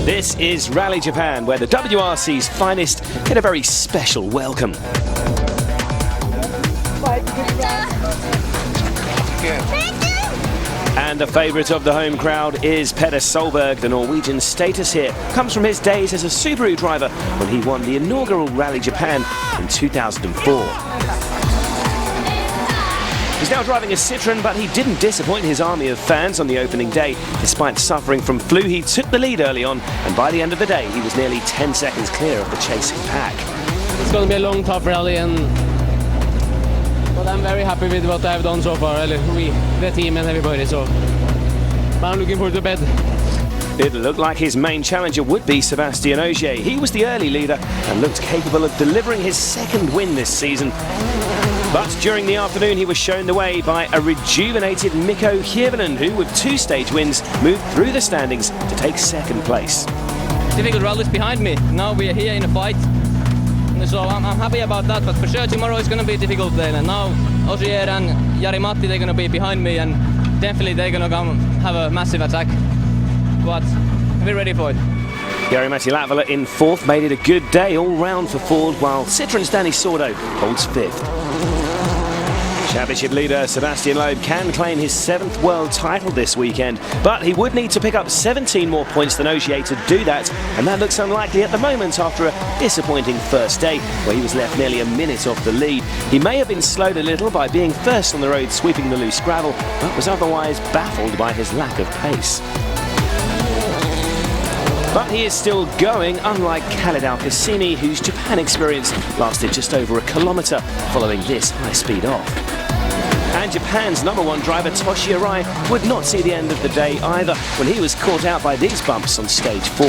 This is Rally Japan, where the WRC's finest get a very special welcome. And the favourite of the home crowd is Petter Solberg. The Norwegian status here comes from his days as a Subaru driver when he won the inaugural Rally Japan in 2004. He's now driving a Citroën, but he didn't disappoint his army of fans on the opening day. Despite suffering from flu, he took the lead early on, and by the end of the day, he was nearly 10 seconds clear of the chasing pack. It's going to be a long, tough rally, but I'm very happy with what I've done so far. We, the team and everybody, so I'm looking forward to bed. It looked like his main challenger would be Sébastien Ogier. He was the early leader and looked capable of delivering his second win this season. But during the afternoon, he was shown the way by a rejuvenated Mikko Hirvonen, who, with 2 stage wins, moved through the standings to take second place. Difficult rallies behind me. Now we are here in a fight, so I'm happy about that. But for sure, tomorrow is going to be difficult then. And now Ogier and Jari-Matti, they're going to be behind me, and definitely they're going to come have a massive attack. But we're ready for it. Jari-Matti Latvala in 4th made it a good day all round for Ford, while Citroën's Danny Sordo holds 5th. Championship leader Sébastien Loeb can claim his 7th world title this weekend, but he would need to pick up 17 more points than Ogier to do that, and that looks unlikely at the moment after a disappointing first day where he was left nearly a minute off the lead. He may have been slowed a little by being first on the road sweeping the loose gravel, but was otherwise baffled by his lack of pace. But he is still going, unlike Khaled Al-Qassimi, whose Japan experience lasted just over a kilometre following this high-speed off. And Japan's #1 driver Toshi Arai would not see the end of the day either when he was caught out by these bumps on stage 4.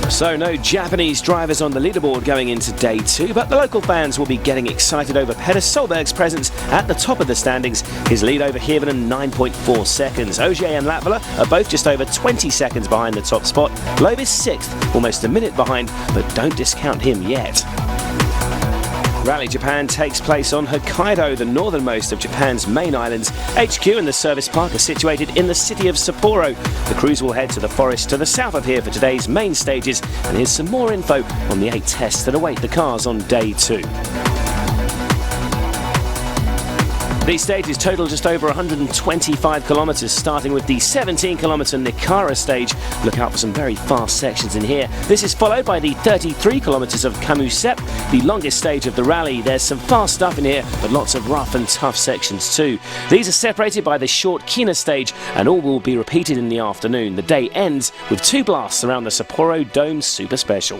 So no Japanese drivers on the leaderboard going into day 2, but the local fans will be getting excited over Petter Solberg's presence at the top of the standings. His lead over Hirvonen, 9.4 seconds. Ogier and Latvala are both just over 20 seconds behind the top spot. Loeb is 6th, almost a minute behind, but don't discount him yet. Rally Japan takes place on Hokkaido, the northernmost of Japan's main islands. HQ and the service park are situated in the city of Sapporo. The crews will head to the forest to the south of here for today's main stages, and here's some more info on the 8 tests that await the cars on day 2. These stages total just over 125 kilometres, starting with the 17-kilometre Nikara stage. Look out for some very fast sections in here. This is followed by the 33 kilometres of Kamusep, the longest stage of the rally. There's some fast stuff in here, but lots of rough and tough sections too. These are separated by the short Kina stage, and all will be repeated in the afternoon. The day ends with 2 blasts around the Sapporo Dome Super Special.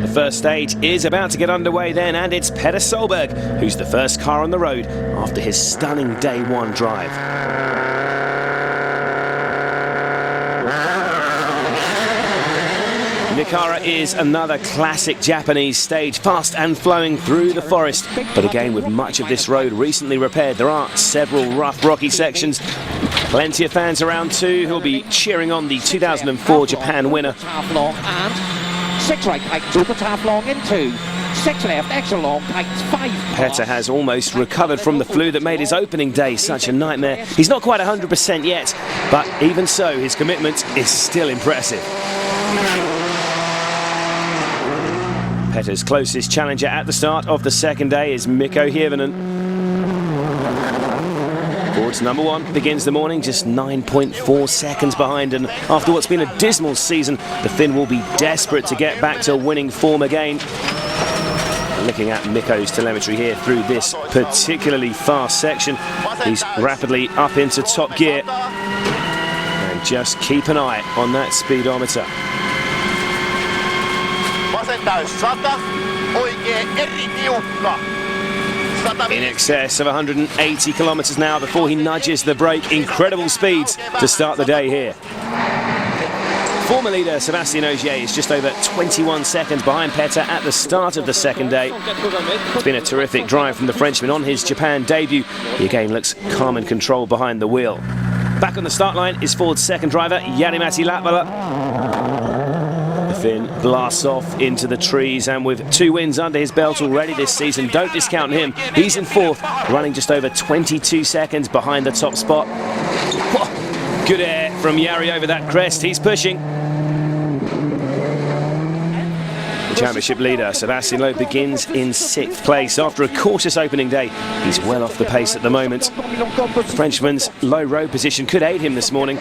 The first stage is about to get underway then, and it's Petter Solberg who's the first car on the road after his stunning day 1 drive. Nikara is another classic Japanese stage, fast and flowing through the forest, but again with much of this road recently repaired. There are several rough, rocky sections. Plenty of fans around too who'll be cheering on the 2004 Japan winner. 6 right tightens, super half long into 6 left, extra long tightens, 5. Petter has almost recovered from the flu that made his opening day such a nightmare. He's not quite 100% yet, but even so, his commitment is still impressive. Petter's closest challenger at the start of the second day is Mikko Hirvonen. Ford's #1 begins the morning just 9.4 seconds behind, and after what's been a dismal season, the Finn will be desperate to get back to winning form again. Looking at Mikko's telemetry here through this particularly fast section, he's rapidly up into top gear, and just keep an eye on that speedometer. In excess of 180 kilometres now before he nudges the brake. Incredible speeds to start the day here. Former leader Sebastian Ogier is just over 21 seconds behind Petter at the start of the second day. It's been a terrific drive from the Frenchman on his Japan debut. He again looks calm and controlled behind the wheel. Back on the start line is Ford's second driver, Jari-Matti Latvala. The Finn blasts off into the trees, and with 2 wins under his belt already this season, don't discount him. He's in fourth, running just over 22 seconds behind the top spot. Whoa, good air from Jari over that crest. He's pushing. Championship leader Sebastian Loeb begins in 6th place after a cautious opening day. He's well off the pace at the moment. The Frenchman's low road position could aid him this morning.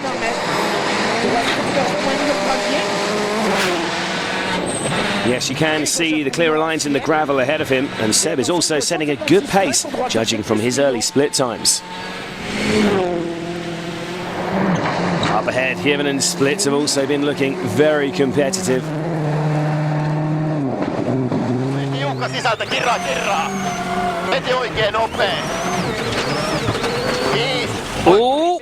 Yes, you can see the clearer lines in the gravel ahead of him, and Seb is also setting a good pace, judging from his early split times. Up ahead, Hirvonen's splits have also been looking very competitive. Oh,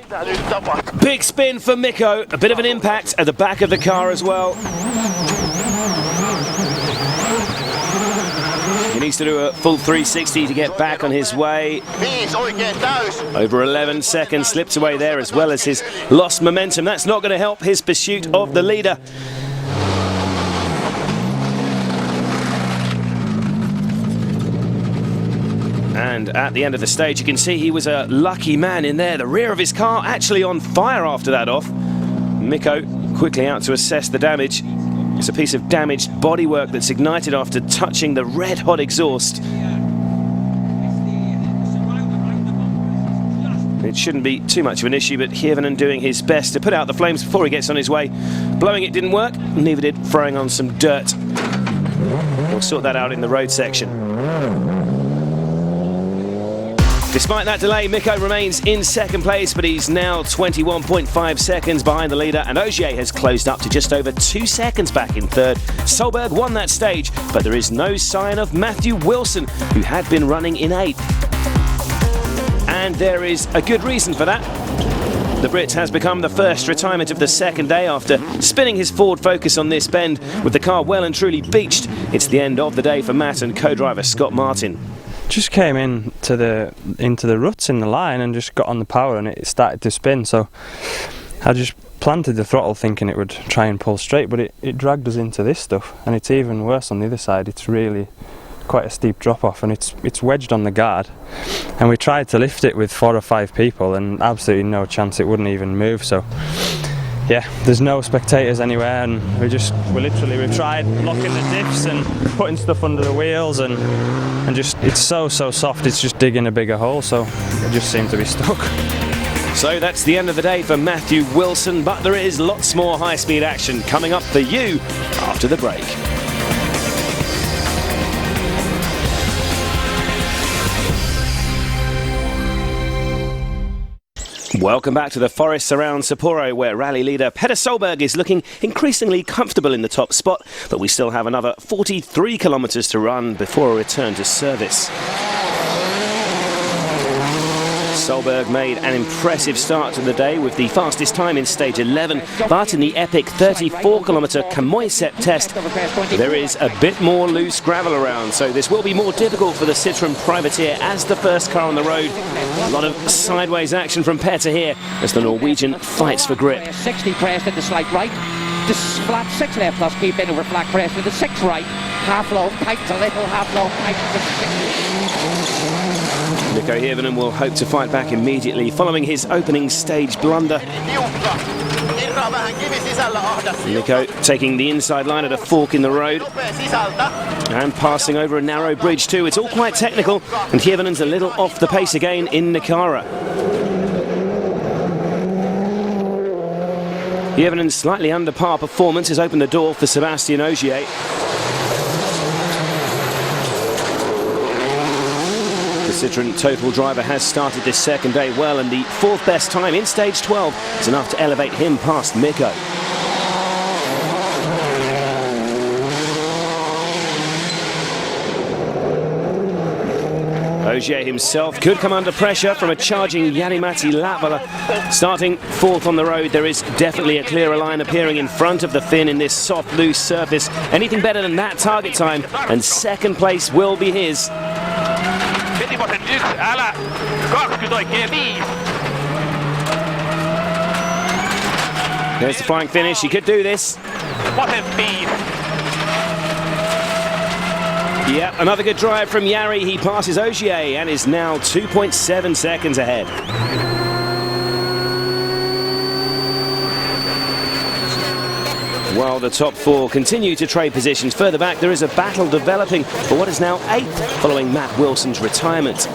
big spin for Mikko. A bit of an impact at the back of the car as well. He needs to do a full 360 to get back on his way. Over 11 seconds slipped away there, as well as his lost momentum. That's not going to help his pursuit of the leader. And at the end of the stage, you can see he was a lucky man in there. The rear of his car actually on fire after that off. Mikko quickly out to assess the damage. It's a piece of damaged bodywork that's ignited after touching the red-hot exhaust. It shouldn't be too much of an issue, but Hirvonen doing his best to put out the flames before he gets on his way. Blowing it didn't work, neither did throwing on some dirt. We'll sort that out in the road section. Despite that delay, Mikko remains in 2nd place, but he's now 21.5 seconds behind the leader, and Ogier has closed up to just over 2 seconds back in 3rd. Solberg won that stage, but there is no sign of Matthew Wilson, who had been running in 8th. And there is a good reason for that. The Brit has become the first retirement of the second day after spinning his Ford Focus on this bend with the car well and truly beached. It's the end of the day for Matt and co-driver Scott Martin. Just came into the ruts in the line and just got on the power, and it started to spin, so I just planted the throttle thinking it would try and pull straight, but it dragged us into this stuff, and it's even worse on the other side. It's really quite a steep drop off, and it's wedged on the guard, and we tried to lift it with 4 or 5 people and absolutely no chance, it wouldn't even move. So yeah, there's no spectators anywhere, and we've tried locking the diffs and putting stuff under the wheels, and just it's so soft, it's just digging a bigger hole, so it just seemed to be stuck. So that's the end of the day for Matthew Wilson, but there is lots more high-speed action coming up for you after the break. Welcome back to the forests around Sapporo, where rally leader Petter Solberg is looking increasingly comfortable in the top spot, but we still have another 43 kilometres to run before a return to service. Solberg made an impressive start to the day with the fastest time in stage 11, but in the epic 34-kilometre Kamoisep test, there is a bit more loose gravel around, so this will be more difficult for the Citroën Privateer as the first car on the road. A lot of sideways action from Petter here as the Norwegian fights for grip. 60 pressed into slight right. This flat 6 left plus keep in over flat pressed into 6 right. Half low, tightens a little, half low, tightens a 6. Mikko Hirvonen will hope to fight back immediately following his opening stage blunder. Mikko taking the inside line at a fork in the road and passing over a narrow bridge too. It's all quite technical, and Hirvonen's a little off the pace again in Nakara. Hirvonen's slightly under par performance has opened the door for Sebastian Ogier. The Citroën Total driver has started this second day well, and the 4th best time in stage 12 is enough to elevate him past Mikko. Ogier himself could come under pressure from a charging Jari-Matti Latvala. Starting fourth on the road, there is definitely a clearer line appearing in front of the Finn in this soft, loose surface. Anything better than that target time, and second place will be his. There's the flying finish, he could do this. Yep, another good drive from Jari. He passes Ogier and is now 2.7 seconds ahead. While the top four continue to trade positions further back, there is a battle developing for what is now 8th following Matt Wilson's retirement.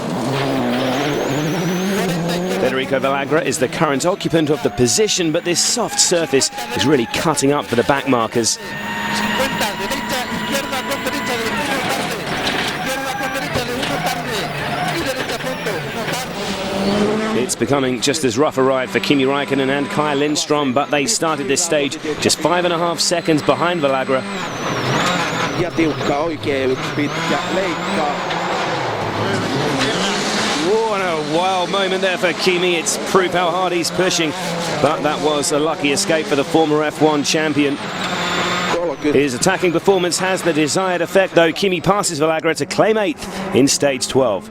Federico Villagra is the current occupant of the position, but this soft surface is really cutting up for the backmarkers. It's becoming just as rough a ride for Kimi Räikkönen and Kai Lindstrom, but they started this stage just 5.5 seconds behind Villagra. Oh, and a wild moment there for Kimi. It's proof how hard he's pushing, but that was a lucky escape for the former F1 champion. His attacking performance has the desired effect, though. Kimi passes Villagra to claim 8th in stage 12.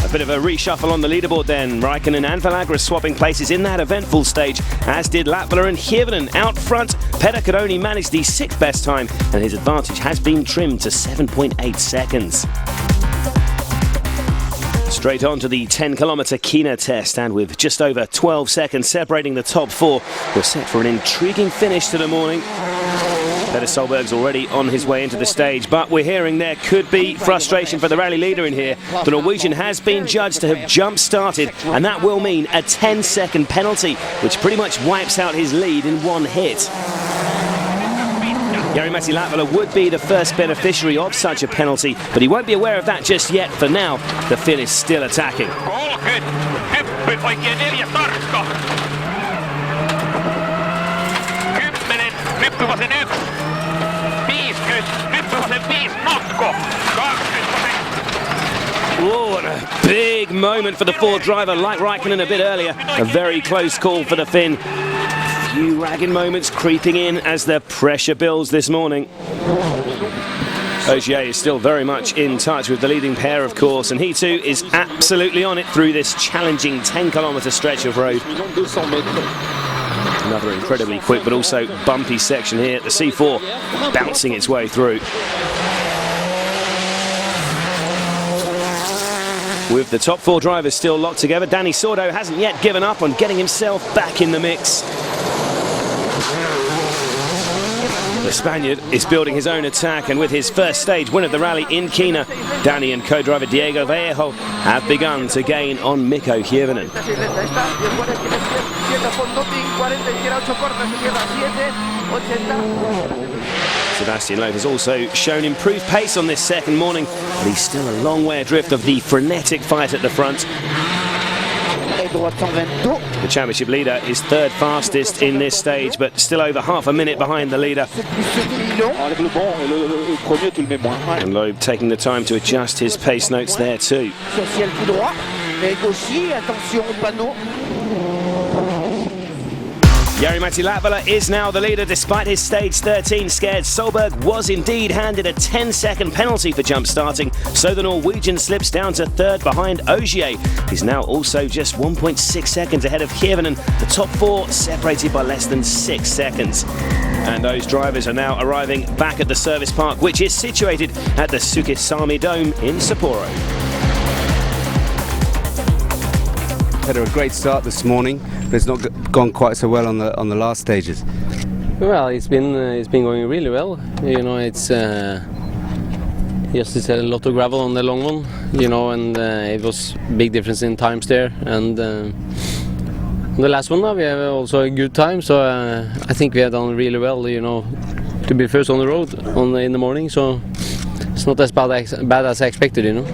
A bit of a reshuffle on the leaderboard then. Räikkönen and Villagra swapping places in that eventful stage, as did Latvala and Hirvonen. Out front, Petter could only manage the 6th best time, and his advantage has been trimmed to 7.8 seconds. Straight on to the 10-kilometre Kina test, and with just over 12 seconds separating the top four, we're set for an intriguing finish to the morning. Petter Solberg's already on his way into the stage, but we're hearing there could be frustration for the rally leader in here. The Norwegian has been judged to have jump-started, and that will mean a 10-second penalty, which pretty much wipes out his lead in one hit. Jari-Matti Latvala would be the first beneficiary of such a penalty, but he won't be aware of that just yet. For now, the Finn is still attacking. Oh, what a big moment for the Ford driver, like Räikkönen a bit earlier. A very close call for the Finn. A few ragged moments creeping in as the pressure builds this morning. Ogier is still very much in touch with the leading pair, of course, and he too is absolutely on it through this challenging 10-kilometre stretch of road. Another incredibly quick but also bumpy section here. The C4 bouncing its way through. With the top four drivers still locked together, Dani Sordo hasn't yet given up on getting himself back in the mix. The Spaniard is building his own attack, and with his first stage win of the rally in Kina, Dani and co-driver Diego Vallejo have begun to gain on Mikko Hirvonen. Sebastian Loeb has also shown improved pace on this second morning, but he's still a long way adrift of the frenetic fight at the front. The championship leader is third fastest in this stage, but still over half a minute behind the leader. And Loeb taking the time to adjust his pace notes there too. Jari-Matti Latvala is now the leader despite his stage 13 scared. Solberg was indeed handed a 10-second penalty for jump starting, so the Norwegian slips down to third behind Ogier. He's now also just 1.6 seconds ahead of Hirvonen. The top four separated by less than 6 seconds. And those drivers are now arriving back at the service park, which is situated at the Sukkissalmi Dome in Sapporo. Had a great start this morning, but it's not gone quite so well on the last stages. Well, it's been going really well. You know, it's a lot of gravel on the long one. You know, and it was big difference in times there. And the last one, we have also a good time. So I think we have done really well. You know, to be first on the road in the morning. So it's not as bad as I expected. You know.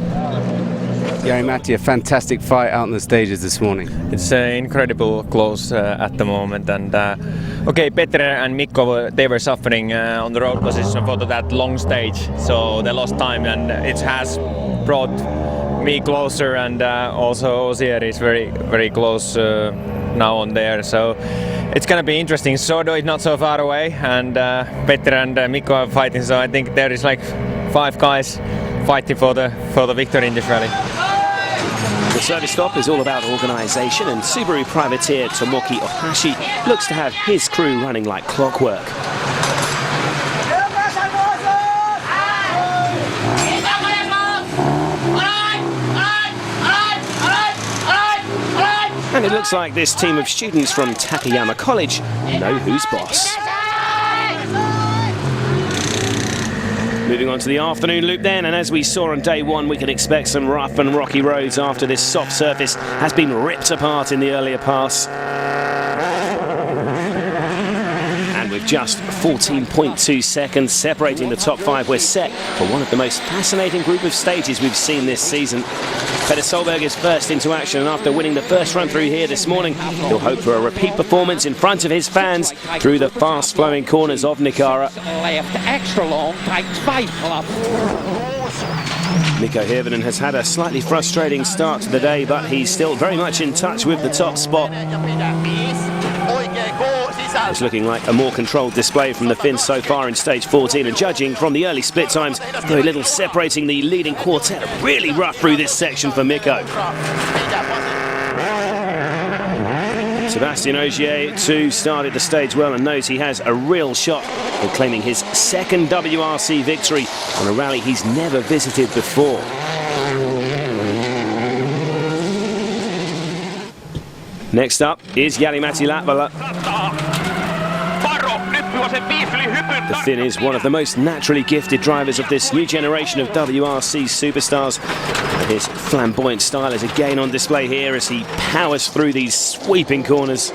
Jari-Matti, a fantastic fight out on the stages this morning. It's incredible close at the moment, and Okay, Petter and Mikko, they were suffering on the road position for that long stage, so they lost time, and it has brought me closer, and also Osier is very close now on there, so it's gonna be interesting. Sodo is not so far away, and Petter and Mikko are fighting, so I think there is like 5 guys fighting for the victory in this rally. The service stop is all about organisation, and Subaru privateer Tomoki Ohashi looks to have his crew running like clockwork. And it looks like this team of students from Takayama College know who's boss. Moving on to the afternoon loop then, and as we saw on day 1, we can expect some rough and rocky roads after this soft surface has been ripped apart in the earlier pass. And with just 14.2 seconds separating the top 5, we're set for one of the most fascinating group of stages we've seen this season. Petter Solberg is first into action, and after winning the first run through here this morning, he'll hope for a repeat performance in front of his fans through the fast-flowing corners of Nicara. Left extra long, tight 5 club. Mikko Hirvonen has had a slightly frustrating start to the day, but he's still very much in touch with the top spot. It's looking like a more controlled display from the Finns so far in stage 14, and judging from the early split times, very little separating the leading quartet. Really rough through this section for Mikko. Sebastian Ogier too started the stage well and knows he has a real shot at claiming his second WRC victory on a rally he's never visited before. Next up is Jari-Matti Latvala. The Finn is one of the most naturally gifted drivers of this new generation of WRC superstars. His flamboyant style is again on display here as he powers through these sweeping corners.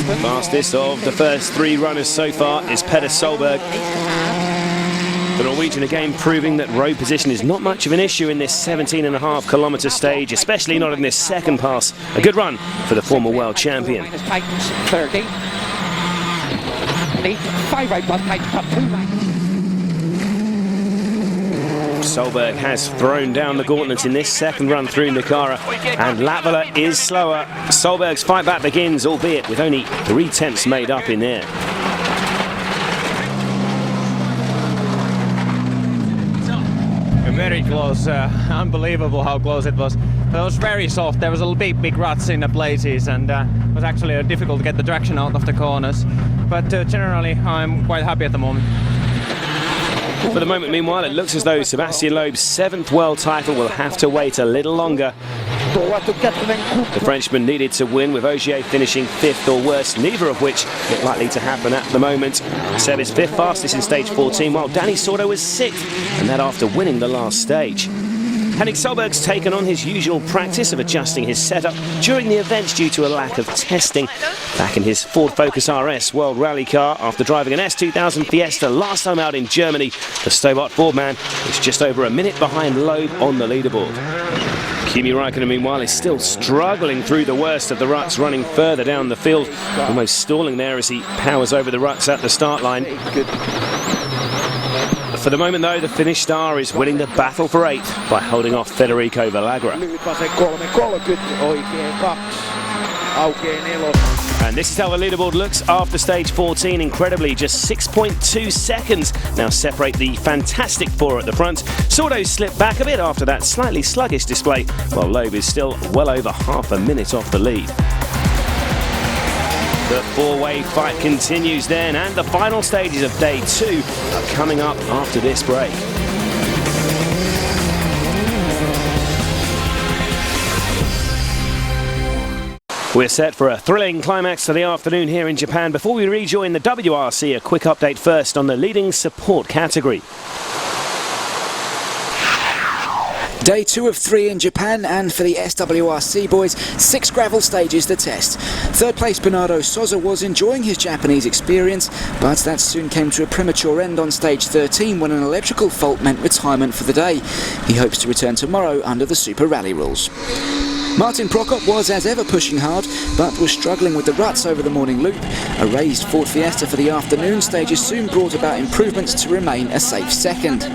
The fastest of the first 3 runners so far is Petter Solberg. The Norwegian again proving that road position is not much of an issue in this 17.5 kilometre stage, especially not in this second pass. A good run for the former world champion. 30. 5 right, 1 tight top 2 right. Solberg has thrown down the gauntlet in this second run through Nicara, and Latvala is slower. Solberg's fight back begins, albeit with only 3/10 made up in there. Very close, unbelievable how close it was. It was very soft, there was a big ruts in the places, and it was actually difficult to get the traction out of the corners. But generally I'm quite happy at the moment. For the moment, meanwhile, it looks as though Sebastian Loeb's 7th world title will have to wait a little longer. The Frenchman needed to win, with Ogier finishing 5th or worse, neither of which look likely to happen at the moment. Seb is 5th fastest in stage 14, while Danny Sordo was 6th, and that after winning the last stage. Henrik Solberg's taken on his usual practice of adjusting his setup during the events due to a lack of testing. Back in his Ford Focus RS World Rally car after driving an S2000 Fiesta last time out in Germany, the Stobart Ford man is just over a minute behind Loeb on the leaderboard. Kimi Räikkönen, meanwhile, is still struggling through the worst of the ruts, running further down the field, almost stalling there as he powers over the ruts at the start line. For the moment, though, the Finnish star is winning the battle for 8th by holding off Federico Villagra. And this is how the leaderboard looks after stage 14. Incredibly, just 6.2 seconds now separate the fantastic 4 at the front. Sordo slipped back a bit after that slightly sluggish display, while Loeb is still well over half a minute off the lead. The 4-way fight continues then, and the final stages of day 2 are coming up after this break. We're set for a thrilling climax to the afternoon here in Japan. Before we rejoin the WRC, a quick update first on the leading support category. Day 2 of 3 in Japan, and for the SWRC boys, 6 gravel stages to test. Third place Bernardo Sosa was enjoying his Japanese experience, but that soon came to a premature end on stage 13 when an electrical fault meant retirement for the day. He hopes to return tomorrow under the Super Rally rules. Martin Prokop was as ever pushing hard, but was struggling with the ruts over the morning loop. A raised Ford Fiesta for the afternoon stages soon brought about improvements to remain a safe second.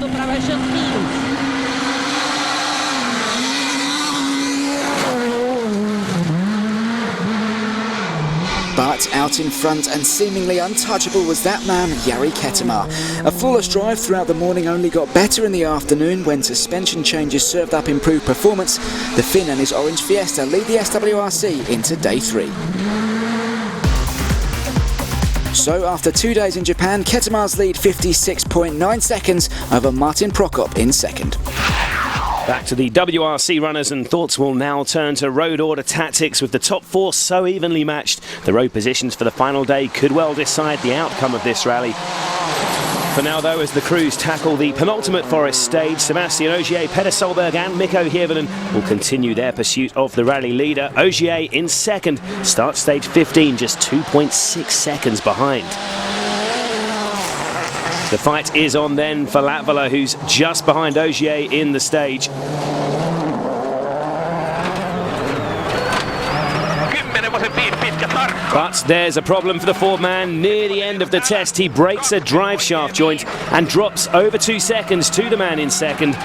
But out in front and seemingly untouchable was that man, Jari Ketema. A flawless drive throughout the morning only got better in the afternoon when suspension changes served up improved performance. The Finn and his orange Fiesta lead the SWRC into day 3. So after 2 days in Japan, Ketema's lead 56.9 seconds over Martin Prokop in second. Back to the WRC runners, and thoughts will now turn to road order tactics. With the top 4 so evenly matched, the road positions for the final day could well decide the outcome of this rally. For now though, as the crews tackle the penultimate forest stage, Sebastian Ogier, Petter Solberg and Mikko Hirvonen will continue their pursuit of the rally leader. Ogier in second, starts stage 15 just 2.6 seconds behind. The fight is on then for Latvala, who's just behind Ogier in the stage. But there's a problem for the Ford man. Near the end of the test, he breaks a drive shaft joint and drops over 2 seconds to the man in second.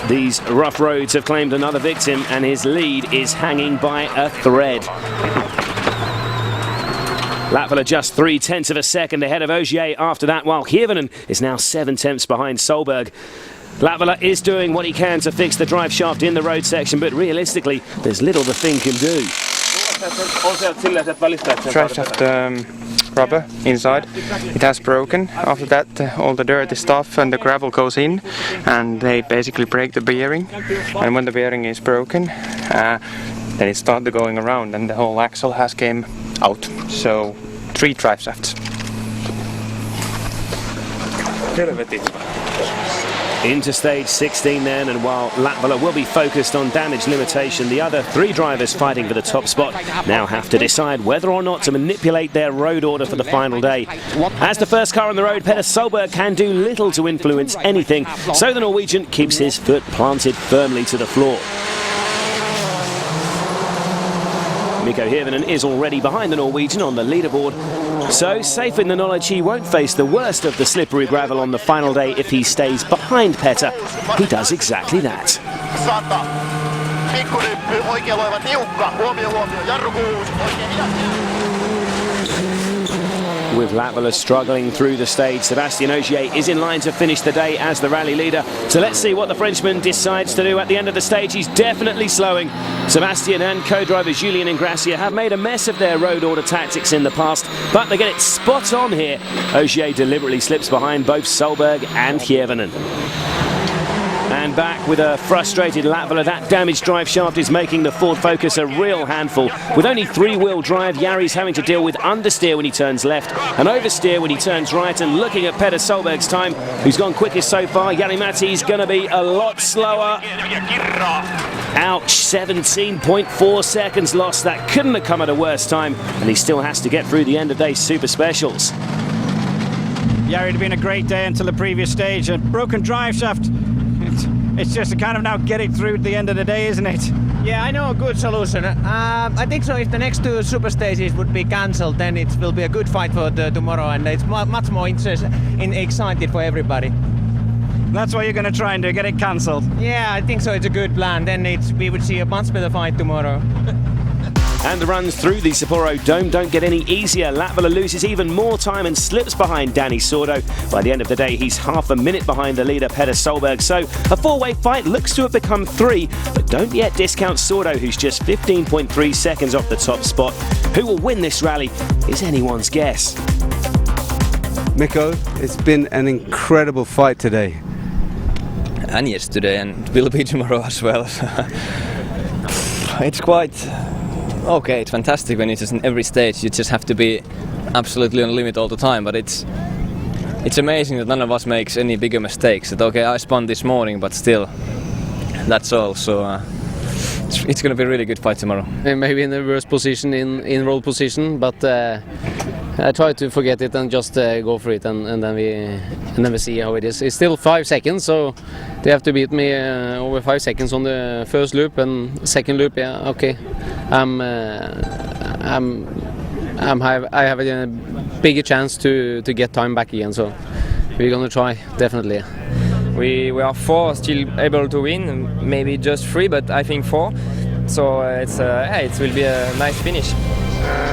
These rough roads have claimed another victim, and his lead is hanging by a thread. Latvala just 0.3 of a second ahead of Ogier after that, while Hirvonen is now 7/10 behind Solberg. Latvala is doing what he can to fix the drive shaft in the road section, but realistically, there's little the thing can do. Drive shaft rubber inside, it has broken. After that, all the dirty stuff and the gravel goes in, and they basically break the bearing. And when the bearing is broken, then it started going around, and the whole axle has came out. So 3 drive shafts. Into stage 16 then, and while Latvala will be focused on damage limitation, the other 3 drivers fighting for the top spot now have to decide whether or not to manipulate their road order for the final day. As the first car on the road, Petter Solberg can do little to influence anything, so the Norwegian keeps his foot planted firmly to the floor. Mikko Hirvonen is already behind the Norwegian on the leaderboard, so safe in the knowledge he won't face the worst of the slippery gravel on the final day if he stays behind Petter. He does exactly that. With Latvala struggling through the stage, Sebastian Ogier is in line to finish the day as the rally leader. So let's see what the Frenchman decides to do at the end of the stage. He's definitely slowing. Sebastian and co-driver Julien Ingrassia have made a mess of their road order tactics in the past, but they get it spot on here. Ogier deliberately slips behind both Solberg and Hirvonen. And back with a frustrated Latvala. That damaged drive shaft is making the Ford Focus a real handful. With only 3-wheel drive, Jari's having to deal with understeer when he turns left and oversteer when he turns right. And looking at Petter Solberg's time, who's gone quickest so far, Jari-Matti's going to be a lot slower. Ouch, 17.4 seconds lost. That couldn't have come at a worse time, and he still has to get through the end of day super specials. Jari, it'd been a great day until the previous stage. A broken drive shaft. It's just a kind of now getting through the end of the day, isn't it? Yeah, I know a good solution. I think so. If the next 2 super stages would be cancelled, then it will be a good fight for tomorrow, and it's much more excited for everybody. That's what you're going to try and do, get it cancelled? Yeah, I think so. It's a good plan. Then we would see a much better fight tomorrow. And the runs through the Sapporo Dome don't get any easier. Latvala loses even more time and slips behind Danny Sordo. By the end of the day, he's half a minute behind the leader, Petter Solberg. So a 4-way fight looks to have become 3, but don't yet discount Sordo, who's just 15.3 seconds off the top spot. Who will win this rally is anyone's guess. Mikko, it's been an incredible fight today. And yesterday, and will be tomorrow as well. It's quite okay, it's fantastic when it's just in every stage you just have to be absolutely on limit all the time, but it's it's amazing that none of us makes any bigger mistakes. That okay, I spun this morning, but still, that's all. So it's going to be a really good fight tomorrow. And maybe in the worst position, in roll position, but I try to forget it and just go for it, and then we see how it is. It's still 5 seconds, so they have to beat me over 5 seconds on the first loop, and second loop, yeah, okay. I have a bigger chance to get time back again, so we're gonna try, definitely. We are 4 still able to win, maybe just 3, but I think 4. So it will be a nice finish.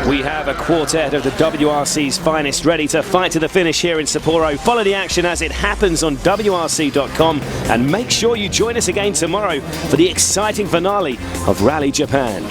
We have a quartet of the WRC's finest ready to fight to the finish here in Sapporo. Follow the action as it happens on WRC.com, and make sure you join us again tomorrow for the exciting finale of Rally Japan.